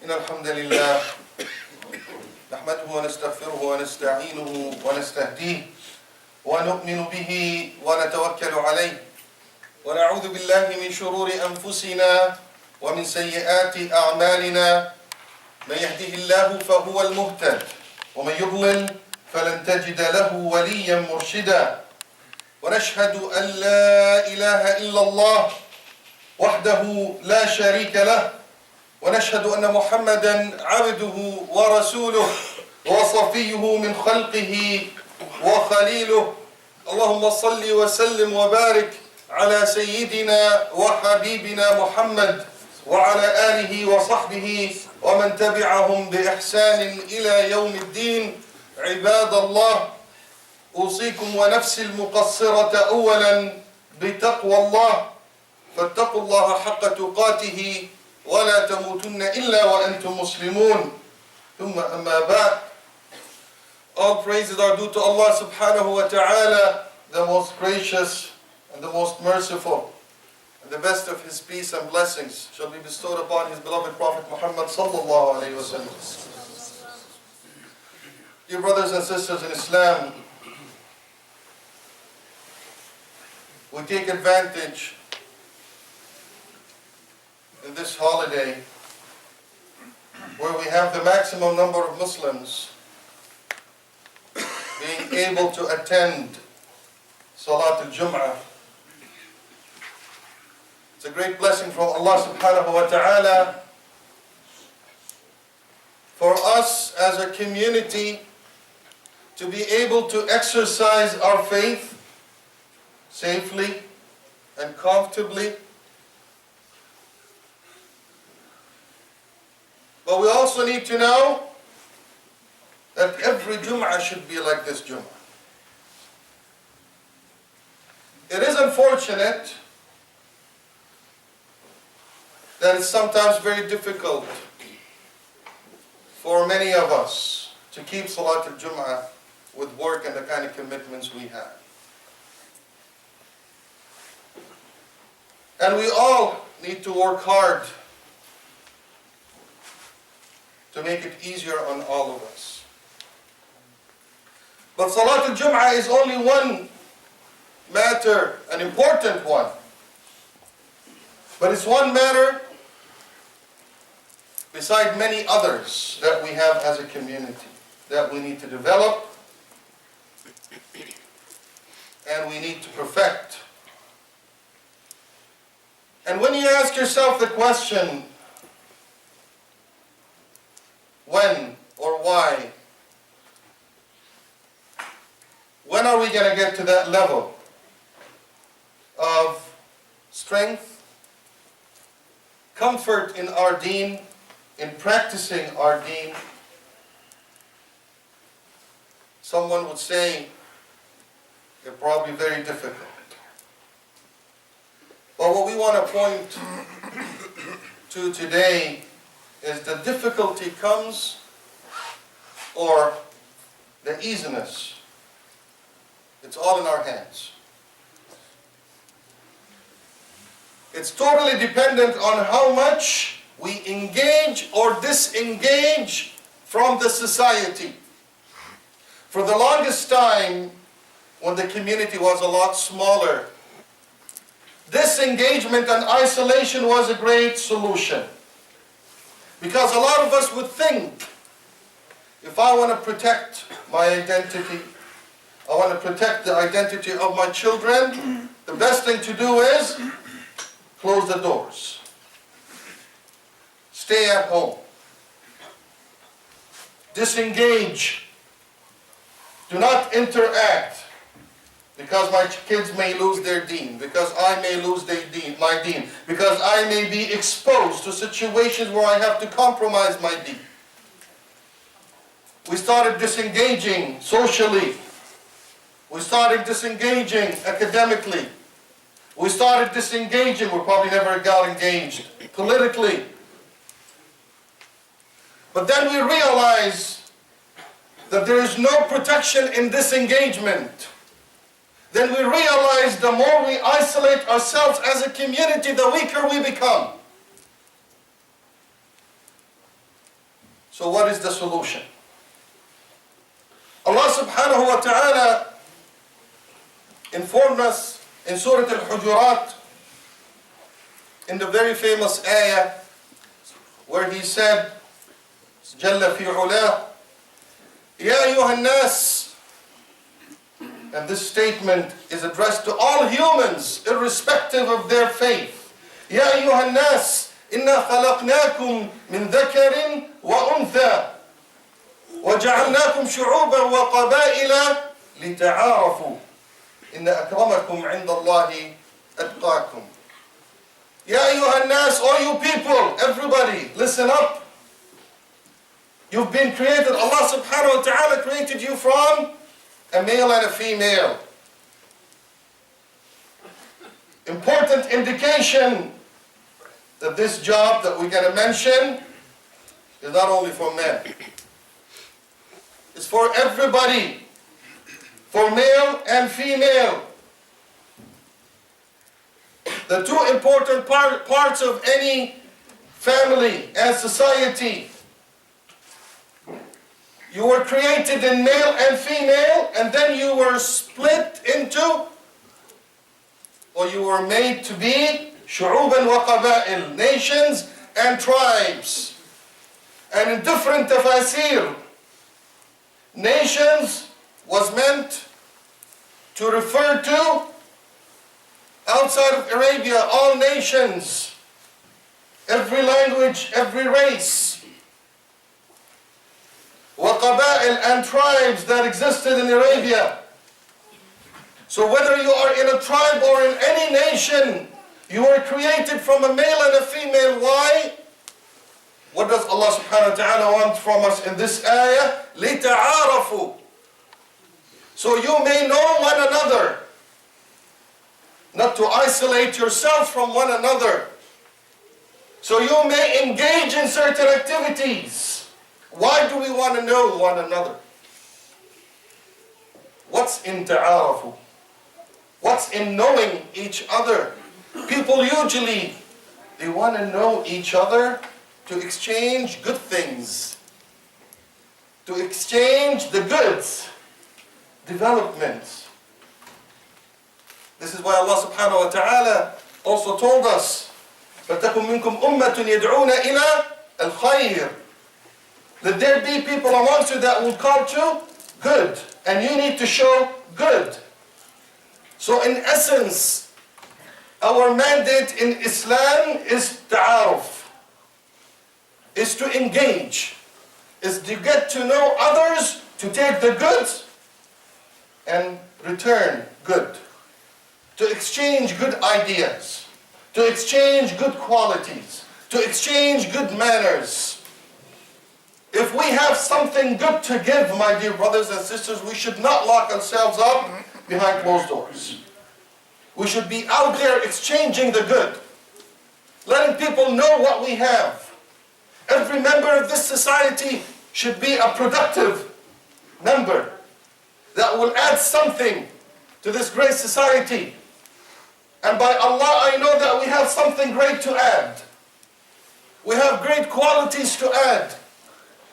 إن الحمد لله نحمده ونستغفره ونستعينه ونستهديه ونؤمن به ونتوكل عليه ونعوذ بالله من شرور أنفسنا ومن سيئات أعمالنا من يهده الله فهو المهتد ومن يضلل فلن تجد له وليا مرشدا ونشهد أن لا إله إلا الله وحده لا شريك له ونشهد أن محمدا عبده ورسوله وصفيه من خلقه وخليله اللهم صل وسلم وبارك على سيدنا وحبيبنا محمد وعلى آله وصحبه ومن تبعهم بإحسان إلى يوم الدين عباد الله أوصيكم ونفسي المقصرة أولا بتقوى الله فاتقوا الله حق تقاته ولا تموتن إلا وأنتم مسلمون ثم أما بعد. All praises are due to Allah subhanahu wa ta'ala, the most gracious and the most merciful, and the best of his peace and blessings shall be bestowed upon his beloved Prophet Muhammad sallallahu alayhi wa sallam. Dear brothers and sisters in Islam, we take advantage in this holiday where we have the maximum number of Muslims being able to attend Salat al-Jum'ah. It's a great blessing from Allah subhanahu wa ta'ala for us as a community to be able to exercise our faith safely and comfortably. But we also need to know that every Jum'ah should be like this Jum'ah. It is unfortunate that it's sometimes very difficult for many of us to keep Salat al-Jum'ah with work and the kind of commitments we have. And we all need to work hard to make it easier on all of us. But Salat al-Jum'ah is only one matter, an important one. But it's one matter beside many others that we have as a community that we need to develop and we need to perfect. And when you ask yourself the question, when or why, when are we going to get to that level of strength, comfort in our deen, in practicing our deen? Someone would say it's probably very difficult. But what we want to point to today is the difficulty comes, or the easiness. It's all in our hands. It's totally dependent on how much we engage or disengage from the society. For the longest time, when the community was a lot smaller, disengagement and isolation was a great solution. Because a lot of us would think, if I want to protect my identity, I want to protect the identity of my children, the best thing to do is close the doors. Stay at home. Disengage. Do not interact. Because my kids may lose their deen, because I may lose my deen, because I may be exposed to situations where I have to compromise my deen. We started disengaging socially. We started disengaging academically. We started disengaging, we probably never got engaged, politically. But then we realized that there is no protection in disengagement. Then we realize the more we isolate ourselves as a community, the weaker we become. So what is the solution? Allah subhanahu wa ta'ala informed us in Surah Al-Hujurat, in the very famous ayah, where He said, Jalla fi ulah, Ya ayyuhan nas. And this statement is addressed to all humans, irrespective of their faith. Ya ayyuhan nas, inna khalaqnakum min dhakarin wa untha, wa ja'alnakum shu'uban wa qabaila lita'arafu. Inna akramakum 'inda Allahi atqakum. Ya ayyuhan nas, all you people, everybody, listen up. You've been created, Allah subhanahu wa ta'ala created you from a male and a female. Important indication that this job that we're going to mention is not only for men. It's for everybody. For male and female. The two important parts of any family and society. You were created in male and female, and then you were split into, or you were made to be shu'uban wa qaba'il, nations and tribes. And in different tafasir, nations was meant to refer to, outside of Arabia, all nations, every language, every race. وَقَبَائِل, and tribes that existed in Arabia. So whether you are in a tribe or in any nation, you were created from a male and a female. Why? What does Allah Allah subhanahu wa ta'ala wants from us in this ayah, لِتَعَارَفُوا. So you may know one another. Not to isolate yourself from one another. So you may engage in certain activities. Why do we want to know one another? What's in ta'arafu? What's in knowing each other? People usually, they want to know each other to exchange good things. To exchange the goods, developments. This is why Allah subhanahu wa ta'ala also told us, فَتَكُمْ مِنْكُمْ أُمَّةٌ يَدْعُونَ إِلَىٰ الْخَيْرِ. That there be people amongst you that will call to good. And you need to show good. So in essence, our mandate in Islam is ta'aruf. Is to engage. Is to get to know others, to take the good and return good. To exchange good ideas. To exchange good qualities. To exchange good manners. If we have something good to give, my dear brothers and sisters, we should not lock ourselves up behind closed doors. We should be out there exchanging the good. Letting people know what we have. Every member of this society should be a productive member that will add something to this great society. And by Allah, I know that we have something great to add. We have great qualities to add.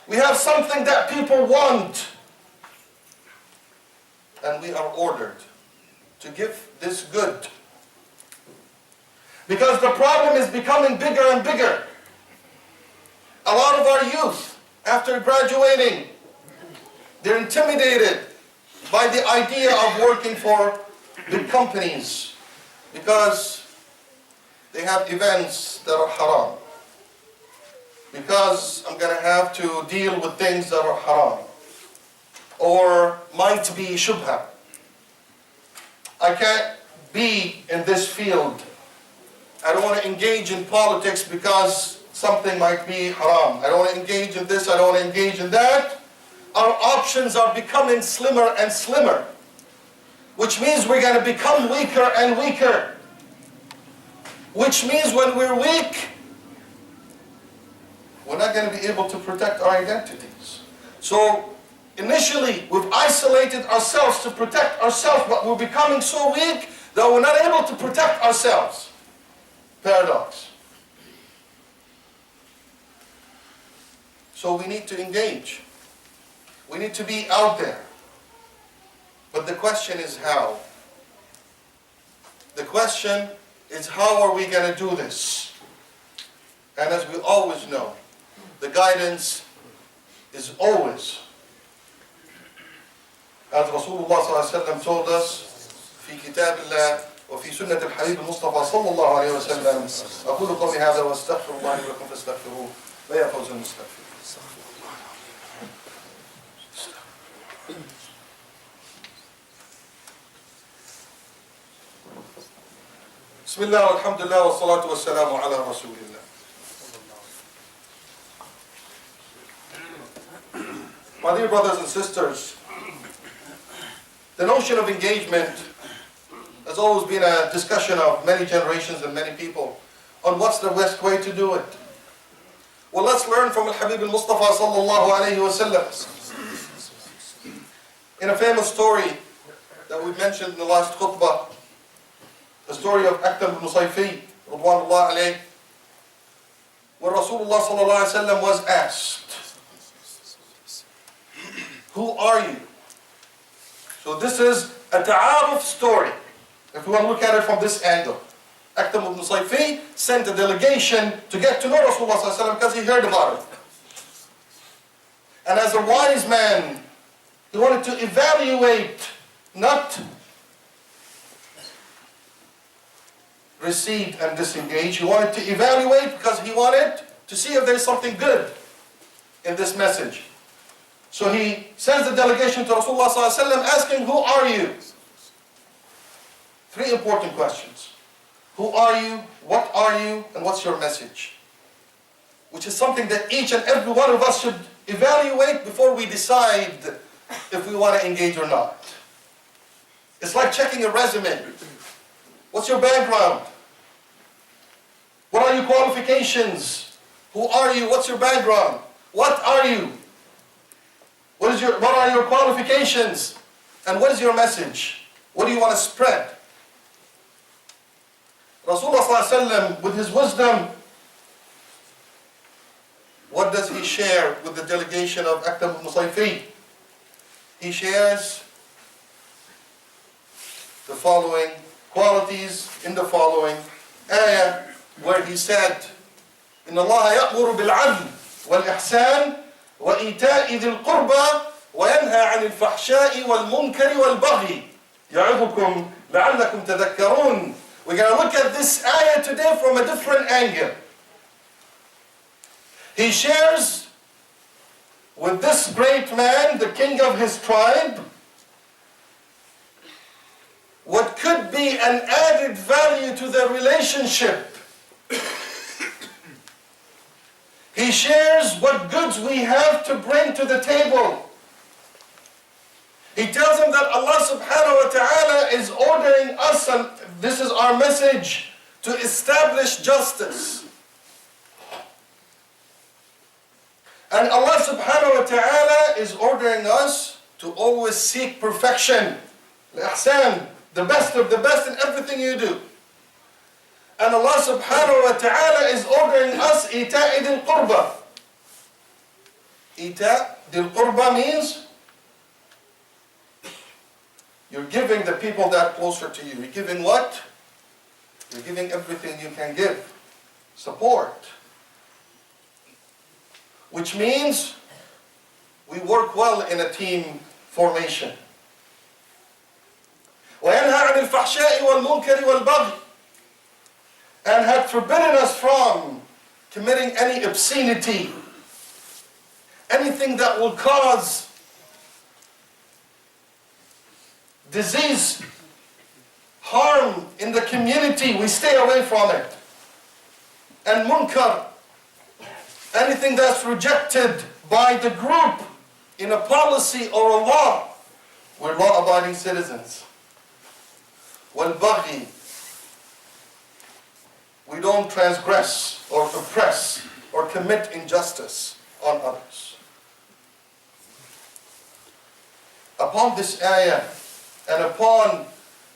We have something that people want. And we are ordered to give this good. Because the problem is becoming bigger and bigger. A lot of our youth, after graduating, they're intimidated by the idea of working for big companies because they have events that are haram. Because I'm going to have to deal with things that are haram or might be shubha. I can't be in this field. I don't want to engage in politics because something might be haram. I don't want to engage in this, I don't want to engage in that. Our options are becoming slimmer and slimmer, which means we're going to become weaker and weaker. Which means when we're weak, we're not going to be able to protect our identities. So initially, we've isolated ourselves to protect ourselves, but we're becoming so weak that we're not able to protect ourselves. Paradox. So we need to engage. We need to be out there. But the question is how? The question is how are we going to do this? And as we always know, the guidance is always, as Rasulullah ﷺ told us, في كتاب الله وفي سنة الحبيب المصطفى صلى الله عليه وسلم أقول قولي هذا واستغفر الله لي ولكم فاستغفروه ويا فوز المستغفر. بسم الله والحمد لله والصلاة والسلام على رسول الله. My dear brothers and sisters, the notion of engagement has always been a discussion of many generations and many people on what's the best way to do it. Well, let's learn from Al-Habib al-Mustafa sallallahu alayhi wa sallam. In a famous story that we mentioned in the last khutbah, the story of Aktam ibn Sayfi, radwanullah alayh, where Rasulullah sallallahu alayhi wa sallam was asked, who are you? So this is a ta'aruf story, if we want to look at it from this angle. Aktam ibn Sayfi sent a delegation to get to know Rasulullah sallallahu alayhi wa sallam because he heard about it. And as a wise man, he wanted to evaluate, not recede and disengage. He wanted to evaluate because he wanted to see if there's something good in this message. So he sends the delegation to Rasulullah ﷺ asking, who are you? Three important questions. Who are you? What are you? And what's your message? which is something that each and every one of us should evaluate before we decide if we want to engage or not. It's like checking a resume. What's your background? What are your qualifications? Who are you? What's your background? What are you? What are your qualifications? And what is your message? What do you want to spread? Rasulullah ﷺ, with his wisdom, what does he share with the delegation of Aktam ibn Sayfi? He shares the following qualities in the following ayah, where he said, إن الله يأمر بالعدل والإحسان وإيتاء ذي القربى وينهى عن الفحشاء والمنكر والبغي يعظكم لعلكم تذكرون. We're going to look at this ayah today from a different angle. He shares with this great man, the king of his tribe, what could be an added value to their relationship. He shares what goods we have to bring to the table. He tells them that Allah subhanahu wa ta'ala is ordering us, and this is our message, to establish justice. And Allah subhanahu wa ta'ala is ordering us to always seek perfection. Al-ihsan, the best of the best in everything you do. And Allah subhanahu wa ta'ala is ordering us إِيتَاءِ ذِي الْقُرْبَى. إِيتَاء ذِي الْقُرْبَى means you're giving the people that are closer to you. You're giving what? You're giving everything you can give. Support. Which means we work well in a team formation. وَيَنْهَى عَنِ الْفَحْشَاءِ وَالْمُنْكَرِ وَالْبَغْيِ, and had forbidden us from committing any obscenity, anything that will cause disease, harm in the community, we stay away from it. And munkar, anything that's rejected by the group in a policy or a law, we're law-abiding citizens. Wal-baghi, we don't transgress or oppress or commit injustice on others. Upon this ayah and upon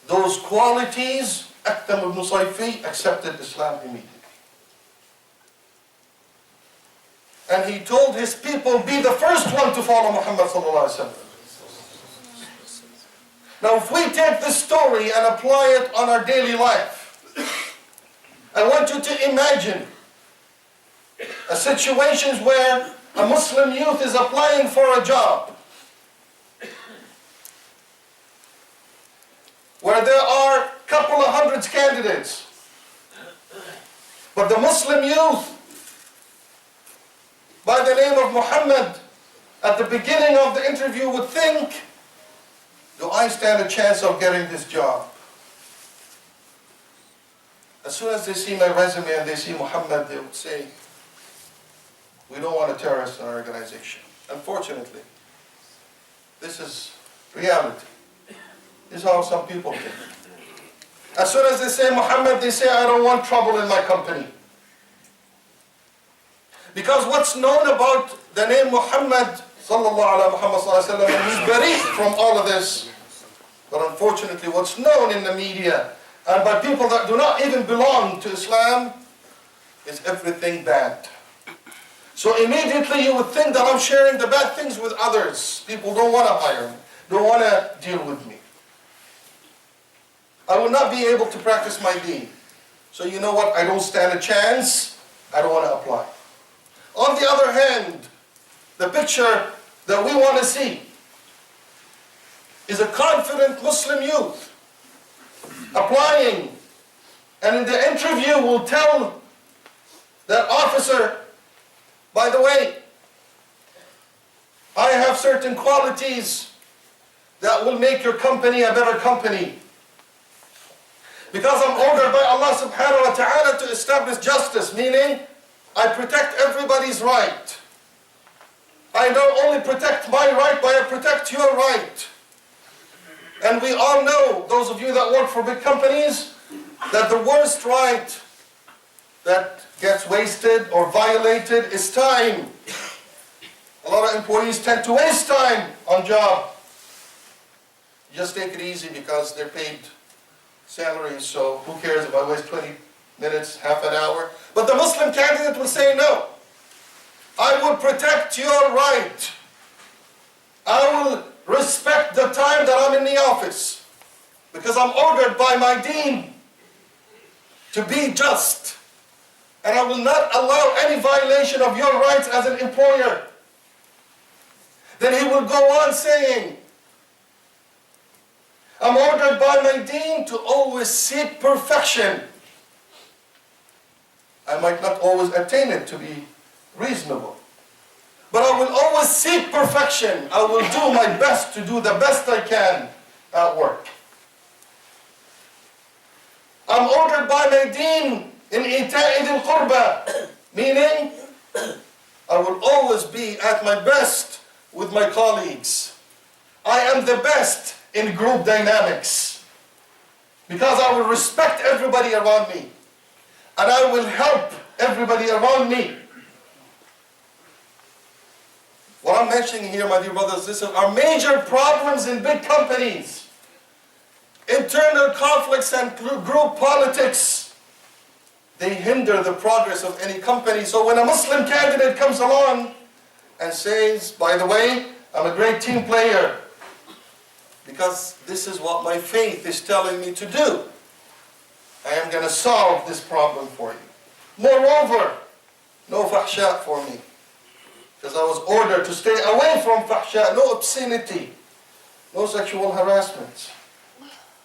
those qualities, Aktam ibn Sayfi accepted Islam immediately. And he told his people, be the first one to follow Muhammad sallallahu alaihi wasallam. Now if we take this story and apply it on our daily life, I want you to imagine a situation where a Muslim youth is applying for a job, where there are a couple of hundreds candidates, but the Muslim youth by the name of Muhammad at the beginning of the interview would think, do I stand a chance of getting this job? As soon as they see my resume and they see Muhammad, they would say, we don't want a terrorist in our organization. Unfortunately, this is reality. This is how some people think. As soon as they say Muhammad, they say, I don't want trouble in my company. Because what's known about the name Muhammad, sallallahu alaihi wasallam, he's buried from all of this. But unfortunately, what's known in the media and by people that do not even belong to Islam is everything bad. So immediately you would think that I'm sharing the bad things with others. People don't want to hire me, don't want to deal with me. I will not be able to practice my deen. So you know what? I don't stand a chance. I don't want to apply. On the other hand, the picture that we want to see is a confident Muslim youth applying, and in the interview will tell that officer, by the way, I have certain qualities that will make your company a better company. Because I'm ordered by Allah subhanahu wa ta'ala to establish justice, meaning I protect everybody's right. I don't only protect my right, but I protect your right. And we all know, those of you that work for big companies, that the worst right that gets wasted or violated is time. A lot of employees tend to waste time on job. Just take it easy because they're paid salaries, so who cares if I waste 20 minutes, half an hour? But the Muslim candidate will say no. I will protect your right. I will respect the time that I'm in the office because I'm ordered by my deen to be just. And I will not allow any violation of your rights as an employer. Then he will go on saying, I'm ordered by my deen to always seek perfection. I might not always attain it to be reasonable, but I will always seek perfection. I will do my best to do the best I can at work. I'm ordered by my deen in إيتاء ذي القربى, meaning I will always be at my best with my colleagues. I am the best in group dynamics because I will respect everybody around me and I will help everybody around me. What I'm mentioning here, my dear brothers and sisters, are major problems in big companies. Internal conflicts and group politics, they hinder the progress of any company. So when a Muslim candidate comes along and says, by the way, I'm a great team player, because this is what my faith is telling me to do, I am going to solve this problem for you. Moreover, no fahsha for me, because I was ordered to stay away from fahsha, no obscenity, no sexual harassment,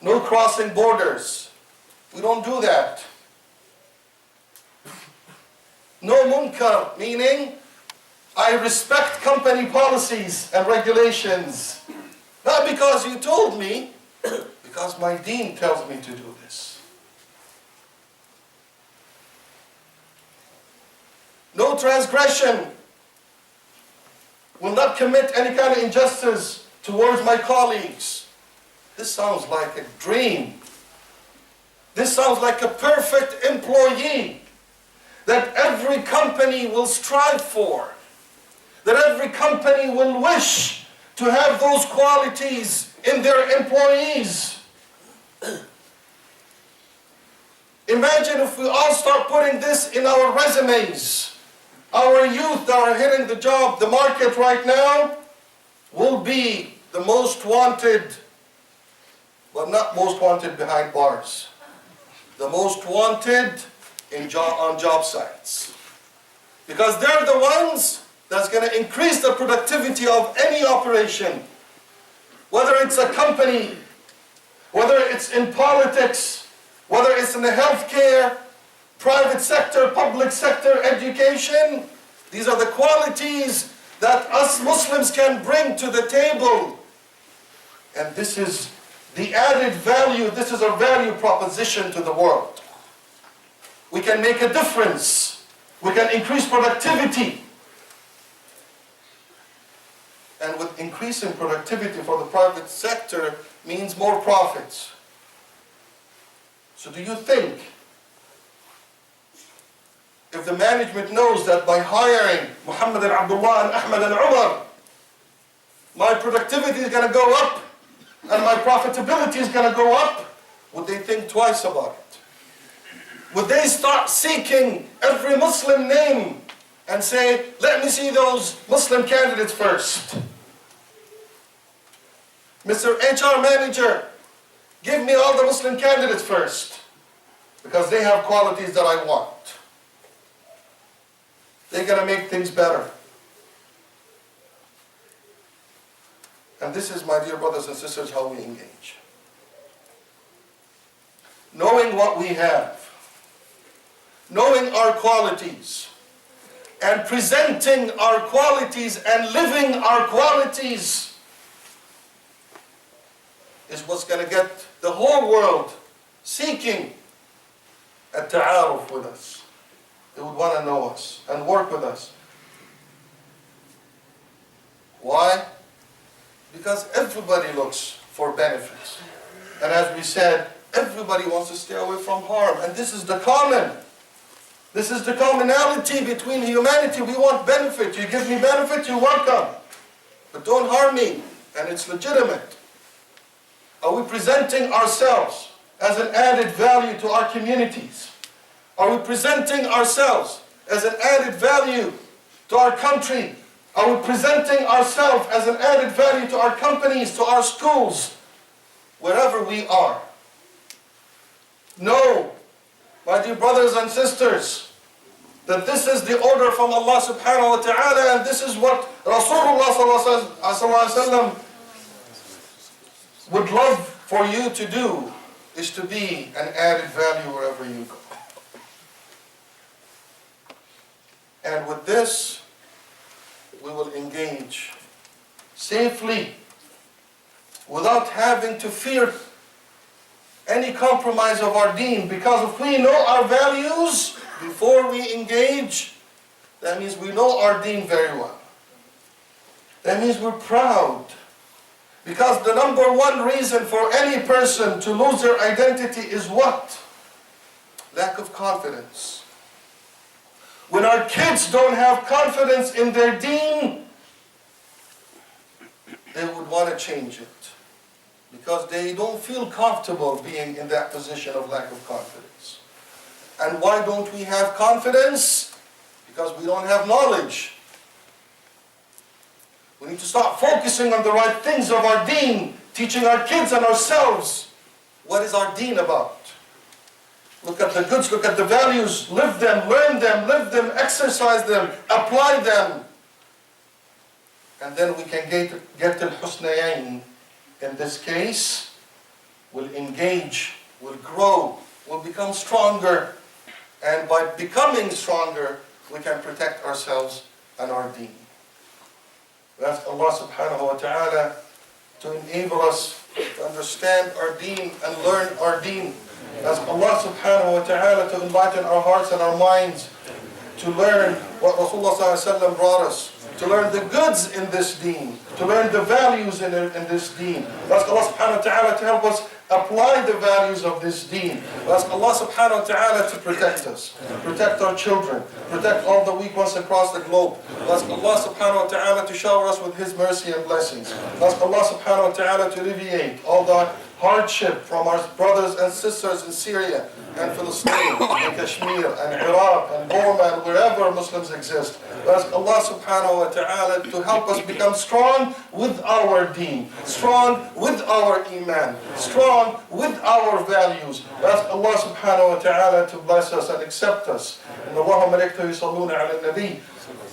no crossing borders. We don't do that. No munkar, meaning I respect company policies and regulations. Not because you told me, because my deen tells me to do this. No transgression. Will not commit any kind of injustice towards my colleagues. This sounds like a dream. This sounds like a perfect employee that every company will strive for, that every company will wish to have those qualities in their employees. Imagine if we all start putting this in our resumes. Our youth that are hitting the job, the market right now, will be the most wanted, but not most wanted behind bars. The most wanted on job sites. Because they're the ones that's going to increase the productivity of any operation. Whether it's a company, whether it's in politics, whether it's in the healthcare, private sector, public sector, education. These are the qualities that us Muslims can bring to the table. And this is the added value, this is a value proposition to the world. We can make a difference. We can increase productivity. And with increasing productivity for the private sector means more profits. So do you think, if the management knows that by hiring Muhammad and Abdullah and Ahmed and Umar, my productivity is going to go up and my profitability is going to go up, would they think twice about it? Would they start seeking every Muslim name and say, let me see those Muslim candidates first? Mr. HR manager, give me all the Muslim candidates first, because they have qualities that I want. They're going to make things better. And this is, my dear brothers and sisters, how we engage. Knowing what we have, knowing our qualities, and presenting our qualities and living our qualities is what's going to get the whole world seeking a ta'aruf with us. they would want to know us and work with us. Why? Because everybody looks for benefits. And as we said, everybody wants to stay away from harm. And this is the common. This is the commonality between humanity. We want benefit. You give me benefit, you're welcome. But don't harm me. And it's legitimate. Are we presenting ourselves as an added value to our communities? Are we presenting ourselves as an added value to our country? Are we presenting ourselves as an added value to our companies, to our schools, wherever we are? Know, my dear brothers and sisters, that this is the order from Allah subhanahu wa ta'ala, and this is what Rasulullah sallallahu alaihi wasallam would love for you to do, is to be an added value wherever you go. And with this, we will engage safely without having to fear any compromise of our deen, because if we know our values before we engage, that means we know our deen very well. That means we're proud. Because the number one reason for any person to lose their identity is what? Lack of confidence. When our kids don't have confidence in their deen, they would want to change it. Because they don't feel comfortable being in that position of lack of confidence. And why don't we have confidence? Because we don't have knowledge. We need to start focusing on the right things of our deen, teaching our kids and ourselves what is our deen about. Look at the goods, look at the values, live them, learn them, live them, exercise them, apply them. And then we can get al-husnayayn. In this case, we'll engage, we'll grow, we'll become stronger. And by becoming stronger, we can protect ourselves and our deen. We ask Allah subhanahu wa ta'ala to enable us to understand our deen and learn our deen. We ask Allah subhanahu wa ta'ala to enlighten our hearts and our minds to learn what Rasulullah sallallahu alaihi wasallam brought us, to learn the goods in this deen, to learn the values in this deen. We ask Allah subhanahu wa ta'ala to help us apply the values of this deen. We ask Allah subhanahu wa ta'ala to protect us, protect our children, protect all the weak ones across the globe. We ask Allah subhanahu wa ta'ala to shower us with His mercy and blessings. We ask Allah subhanahu wa ta'ala to alleviate all the hardship from our brothers and sisters in Syria and Palestine and Kashmir and Iraq and Burma and wherever Muslims exist. We ask Allah subhanahu wa ta'ala to help us become strong with our deen, strong with our iman, strong with our values. We ask Allah subhanahu wa ta'ala to bless us and accept us. And Allah wa malaikatahu yusalluna ala al-nabi.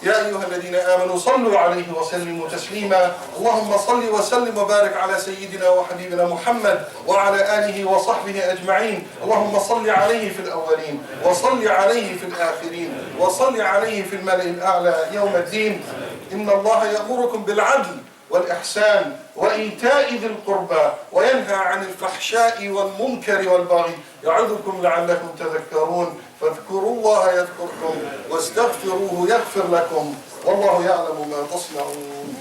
يا أيها الذين آمنوا صلوا عليه وسلموا تسليما اللهم صل وسلم وبارك على سيدنا وحبيبنا محمد وعلى آله وصحبه أجمعين اللهم صل عليه في الأولين وصل عليه في الآخرين وصل عليه في الملأ الأعلى يوم الدين إن الله يأمركم بالعدل والإحسان وإيتاء ذي القربى وينهى عن الفحشاء والمنكر والبغي يعظكم لعلكم تذكرون فاذكروا الله يذكركم واستغفروه يغفر لكم والله يعلم ما تصنعون.